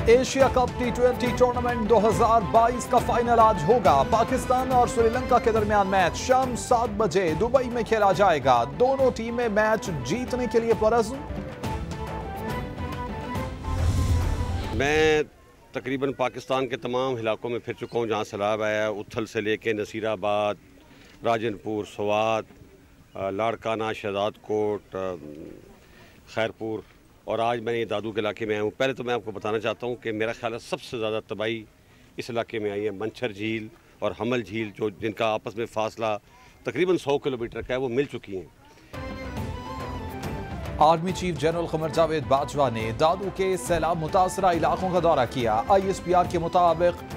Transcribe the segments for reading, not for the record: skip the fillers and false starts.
Asia cup टी20 tournament 2022 का final आज होगा। पाकिस्तान और श्रीलंका के दरमियान मैच शाम 7 बजे दुबई में खेला जाएगा। दोनों टीमें मैच जीतने के लिए पुरअज़्म। मैं तकरीबन पाकिस्तान के तमाम इलाकों में फिर चुका हूँ जहाँ सैलाब आया। उथल से लेके नसीराबाद, राजनपुर, स्वात, लाड़काना, शहजाद कोट, खैरपुर और आज मैं ये दादू के इलाके में आया हूँ। पहले तो मैं आपको बताना चाहता हूँ कि मेरा ख्याल है सबसे ज़्यादा तबाही इस इलाके में आई है। मंछर झील और हमल झील जो जिनका आपस में फासला तकरीबन 100 किलोमीटर का है, वो मिल चुकी हैं। आर्मी चीफ जनरल क़मर जावेद बाजवा ने दादू के सैलाब मुतासरा इलाकों का दौरा किया। ISPR के मुताबिक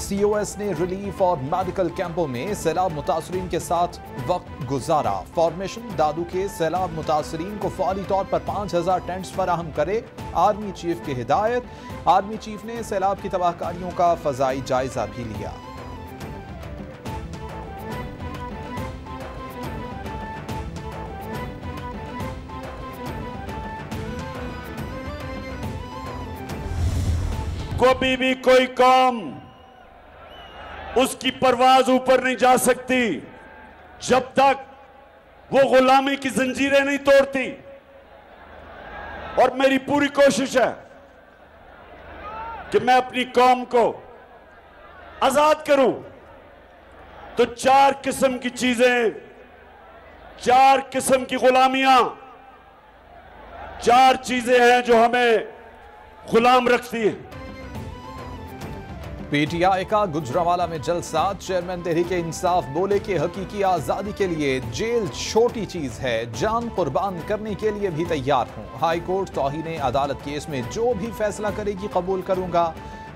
COS ने रिलीफ और मेडिकल कैंपों में सैलाब मुतासरीन के साथ वक्त गुजारा। फॉर्मेशन दादू के सैलाब मुतासरीन को फौरी तौर पर 5000 टेंट्स फराहम करे, आर्मी चीफ की हिदायत। आर्मी चीफ ने सैलाब की तबाहकारियों का फजाई जायजा भी लिया। कभी भी कोई कौम उसकी परवाज ऊपर नहीं जा सकती जब तक वो गुलामी की जंजीरें नहीं तोड़ती। और मेरी पूरी कोशिश है कि मैं अपनी कौम को आजाद करूं। तो 4 किस्म की चीजें, 4 किस्म की गुलामियां, 4 चीजें हैं जो हमें गुलाम रखती हैं। PTI का गुजरांवाला में जलसा। चेयरमैन तहरीक इंसाफ बोले कि हकीकी आजादी के लिए जेल छोटी चीज है, जान कुर्बान करने के लिए भी तैयार हूं। हाई कोर्ट तौहीन अदालत केस में जो भी फैसला करेगी कबूल करूंगा।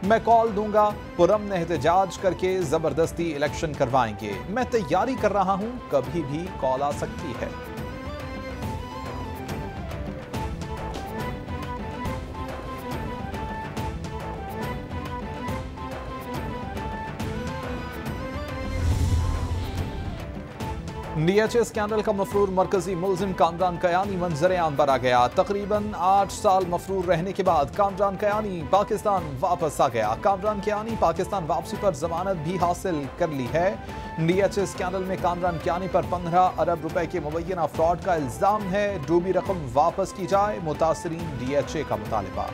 मैं कॉल दूंगा, पुरअमन एहतजाज करके जबरदस्ती इलेक्शन करवाएंगे। मैं तैयारी कर रहा हूं, कभी भी कॉल आ सकती है। DHA स्कैंडल का मफरूर मरकजी मुल्जिम कामरान कयानी मंजर आम पर आ गया। तकरीबन 8 साल मफरूर रहने के बाद कामरान कयानी पाकिस्तान वापस आ गया। कामरान कयानी पाकिस्तान वापसी पर जमानत भी हासिल कर ली है। DHA स्कैंडल में कामरान कयानी पर 15 अरब रुपए के मुबैना फ्रॉड का इल्जाम है। डूबी रकम वापस की जाए, मुतासरीन DHA का मुतालबा।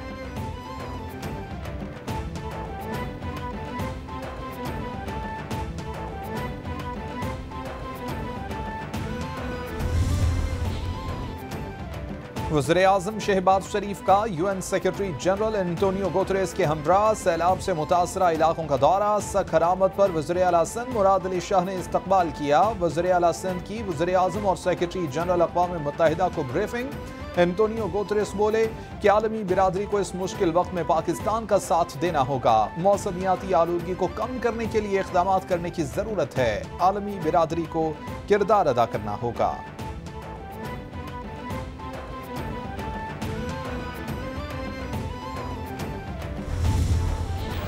वज़ीर-ए-आज़म शहबाज शरीफ का UN secretary general Antonio Guterres के हमरा सैलाब से मुतासरा इलाकों का दौरा। सखरामत पर वज़ीर आला सिंध मुराद अली शाह ने इस्तकबाल किया। वज़ीर आला सिंध की वज़ीर-ए-आज़म और सेक्रेटरी जनरल अक़वाम मुत्तहिदा को ब्रीफिंग। एंटोनियो गुतेरेस बोले कि आलमी बिरादरी को इस मुश्किल वक्त में पाकिस्तान का साथ देना होगा। मौसमियाती आलूदगी को कम करने के लिए इक़दाम करने की ज़रूरत है। आलमी बिरादरी को किरदार अदा करना होगा।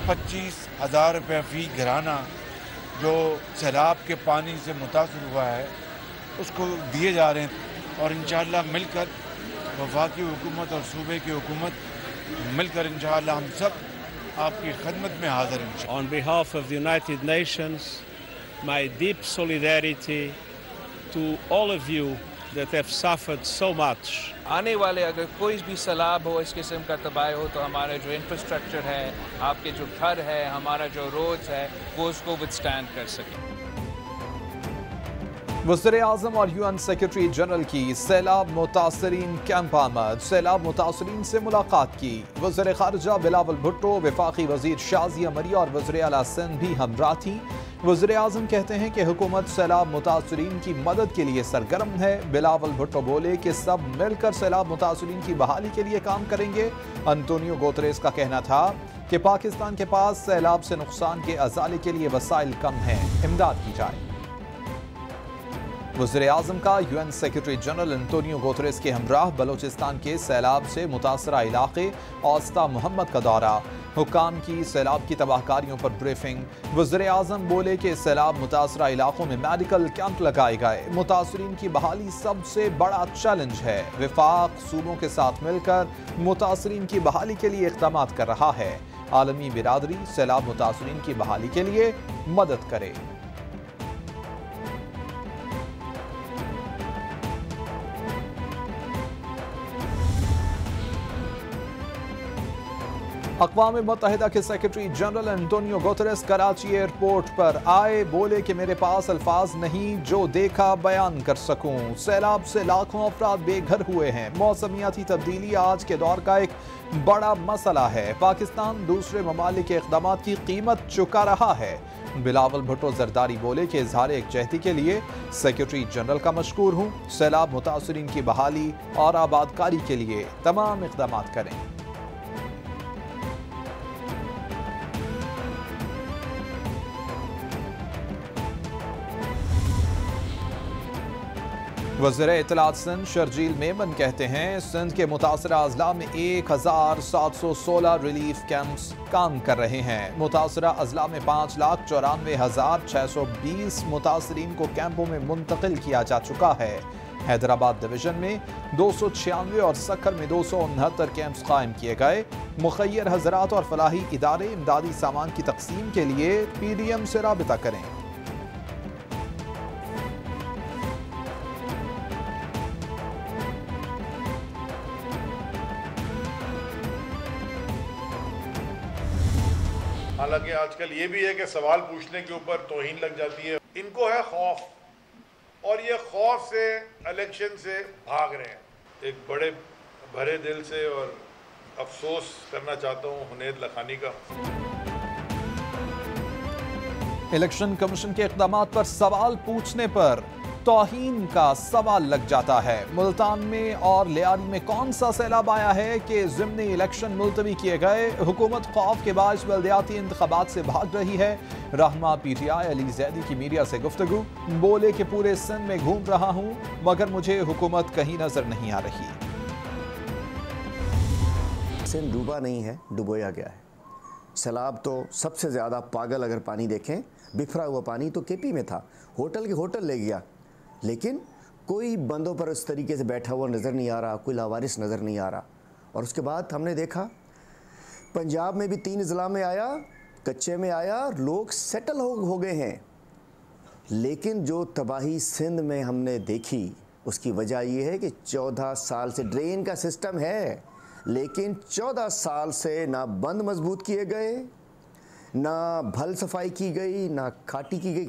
25,000 रुपये फ़ी घराना जो सैलाब के पानी से मुतासर हुआ है उसको दिए जा रहे हैं। और इंशाअल्लाह मिलकर वफाकी हुकूमत और सूबे की हुकूमत मिलकर इंशाअल्लाह हम सब आपकी खिदमत में हाजिर हैं। On behalf of the United Nations, my deep solidarity to all of you that have suffered so much. आने वाले अगर कोई भी सैलाब हो, इस किस्म का तबाही हो, तो हमारा जो इंफ्रास्ट्रक्चर है, आपके जो घर है, हमारा जो रोड्स है, वो उसको विथस्टैंड कर सके। वज़ीर-ए-आज़म और UN सेक्रेटरी जनरल की सैलाब मुतासरीन कैंप आमद। सैलाब मुतासरीन से मुलाकात की। वज़ीर ख़ारिजा बिलावल भुट्टो, वफाकी वज़ीर शाज़िया मरिया और वज़ीर आला सिंध भी हमरा थी। वज़ीर-ए-आज़म कहते हैं कि हुकूमत सैलाब मुतासरीन की मदद के लिए सरगर्म है। बिलावल भुट्टो बोले कि सब मिलकर सैलाब मुतासरीन की बहाली के लिए काम करेंगे। एंटोनियो गुतेरेस का कहना था कि पाकिस्तान के पास सैलाब से नुकसान के अज़ाले के लिए वसाइल कम हैं, इमदाद की जाए। वज़ीर-ए-आज़म का UN secretary general Antonio Guterres के हमराह बलोचिस्तान के सैलाब से मुतासरा इलाके औस्ता मोहम्मद का दौरा। हुक्काम की सैलाब की तबाहकारियों पर ब्रीफिंग। वज़ीर-ए-आज़म बोले कि सैलाब मुतासरा इलाकों में मेडिकल कैंप लगाए गए। मुतासरीन की बहाली सबसे बड़ा चैलेंज है। वफाक सूबों के साथ मिलकर मुतासरीन की बहाली के लिए इक़दाम कर रहा है। आलमी बिरादरी सैलाब मुतासरीन की बहाली के लिए मदद करे। अक़वाम मुत्तहिदा के secretary general Antonio Guterres Karachi airport पर आए। बोले कि मेरे पास अल्फाज नहीं जो देखा बयान कर सकूं। सैलाब से लाखों अफराद बेघर हुए हैं। मौसमियाती तब्दीली आज के दौर का एक बड़ा मसला है। पाकिस्तान दूसरे ममालिक के इक़दाम की कीमत चुका रहा है। बिलावल भुट्टो जरदारी बोले कि इजहार एकजहती के लिए सेक्रेटरी जनरल का मशकूर हूँ। सैलाब मुतासरीन की बहाली और आबादकारी के लिए तमाम इक़दाम करें। वज़ीर इत्तलात सिंध शर्जील मेमन कहते हैं सिंध के मुतासरा अजला में 1716 रिलीफ कैंप्स काम कर रहे हैं। मुतासरा अजला में 5,94,620 मुतासरीन को कैंपों में मुंतकिल किया जा चुका है। हैदराबाद डिवीजन में 296 और सक्कर में 269 कैंप्स कायम किए गए। मुखय्यर हजरात और फलाही इदारे इमदादी सामान की तकसीम के लिए PDM से राबिता करें। हालांकि आजकल ये भी है कि सवाल पूछने के ऊपर तौहीन लग जाती है। इनको है खौफ, और ये खौफ से इलेक्शन से भाग रहे हैं। एक बड़े भरे दिल से और अफसोस करना चाहता हूँ हुनैद लखानी का। इलेक्शन कमीशन के इक़दामात पर सवाल पूछने पर तौहीन का सवाल लग जाता है। मुल्तान में और लियारी में कौन सा सैलाब आया है कि ज़िमनी इलेक्शन मुलतवी किए गए। हुकूमत खौफ के बायस बल्दियाती इंतखाबात से भाग रही है। रहमा PTI अली जैदी की मीडिया से गुफ्तगू। बोले कि पूरे सिंध में घूम रहा हूँ मगर मुझे हुकूमत कहीं नजर नहीं आ रही। सिंध डूबा नहीं है, डुबोया गया है। सैलाब तो सबसे ज़्यादा पागल अगर पानी देखें, बिखरा हुआ पानी तो KP में था, होटल के होटल ले गया, लेकिन कोई बंदों पर उस तरीके से बैठा हुआ नज़र नहीं आ रहा, कोई लावारिस नज़र नहीं आ रहा। और उसके बाद हमने देखा पंजाब में भी 3 ज़िला में आया, कच्चे में आया, लोग सेटल हो गए हैं। लेकिन जो तबाही सिंध में हमने देखी उसकी वजह ये है कि 14 साल से ड्रेन का सिस्टम है, लेकिन 14 साल से ना बंद मजबूत किए गए, ना भल सफाई की गई, ना खाटी की गई।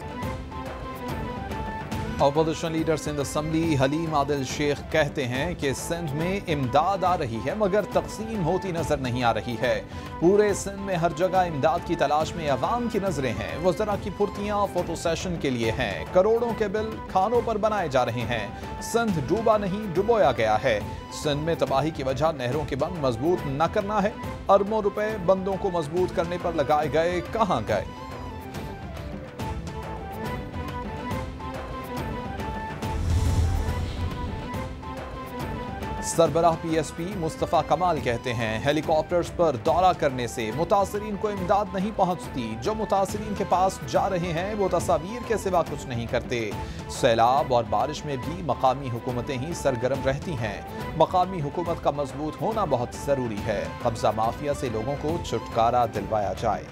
Opposition leader Sindh assembly Haleem Adil Sheikh कहते हैं कि सिंध में इमदाद आ रही है मगर तकसीम होती नजर नहीं आ रही है। पूरे सिंध में हर जगह इमदाद की तलाश में अवाम की नजरें हैं। वज़रा की फुर्तियाँ फोटो सेशन के लिए हैं। करोड़ों के बिल खानों पर बनाए जा रहे हैं। सिंध डूबा नहीं, डुबोया गया है। सिंध में तबाही की वजह नहरों के बंद मजबूत न करना है। अरबों रुपए बंदों को मजबूत करने पर लगाए गए, कहाँ गए? सरबराह PSP मुस्तफ़ा कमाल कहते हैं हेलीकॉप्टर्स पर दौरा करने से मुतासरीन को इमदाद नहीं पहुंचती। जो मुतासरीन के पास जा रहे हैं वो तस्वीर के सिवा कुछ नहीं करते। सैलाब और बारिश में भी मकामी हुकूमतें ही सरगर्म रहती हैं। मकामी हुकूमत का मजबूत होना बहुत ज़रूरी है। कब्जा माफिया से लोगों को छुटकारा दिलवाया जाए।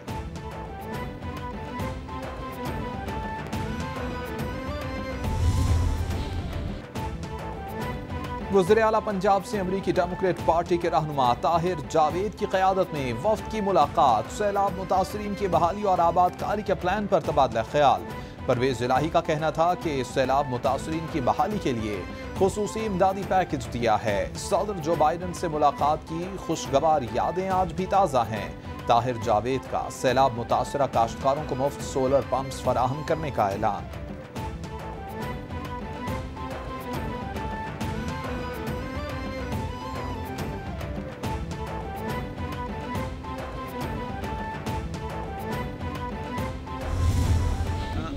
वज़ीर आला पंजाब से अमरीकी डेमोक्रेट पार्टी के रहनुमा ताहिर जावेद की क़यादत में वफ़द की मुलाकात। सैलाब मुतासरीन की बहाली और आबादकारी के प्लान पर तबादला ख्याल। परवेज़ इलाही का कहना था कि सैलाब मुतासरीन की बहाली के लिए खुसूसी इमदादी पैकेज दिया है। सदर जो बाइडन से मुलाकात की खुशगवार यादें आज भी ताज़ा हैं। ताहिर जावेद का सैलाब मुतासरा काश्तकारों को मुफ्त सोलर पंप्स फराहम करने का ऐलान।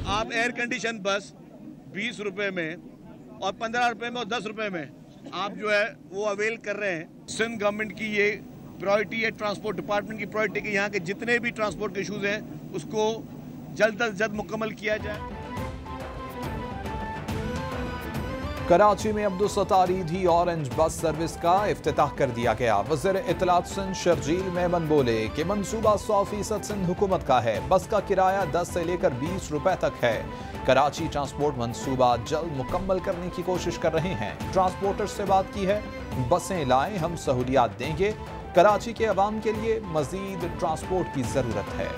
आप एयर कंडीशन बस 20 रुपए में और 15 रुपए में और 10 रुपए में आप जो है वो अवेल कर रहे हैं। सिंध गवर्नमेंट की ये प्रायोरिटी है, ट्रांसपोर्ट डिपार्टमेंट की प्रायोरिटी कि यहाँ के जितने भी ट्रांसपोर्ट के इशूज़ हैं उसको जल्द अज जल्द मुकम्मल किया जाए। कराची में अब्दुल सत्तार ईदी ऑरेंज बस सर्विस का इफ्तिताह कर दिया गया। वज़ीर इत्तलात सिंध शर्जील मेमन बोले कि मंसूबा 100% सिंध हुकूमत का है। बस का किराया 10 से लेकर 20 रुपए तक है। कराची ट्रांसपोर्ट मंसूबा जल्द मुकम्मल करने की कोशिश कर रहे हैं। ट्रांसपोर्टर से बात की है, बसें लाएं, हम सहूलियात देंगे। कराची के अवाम के लिए मजीद ट्रांसपोर्ट की जरूरत है।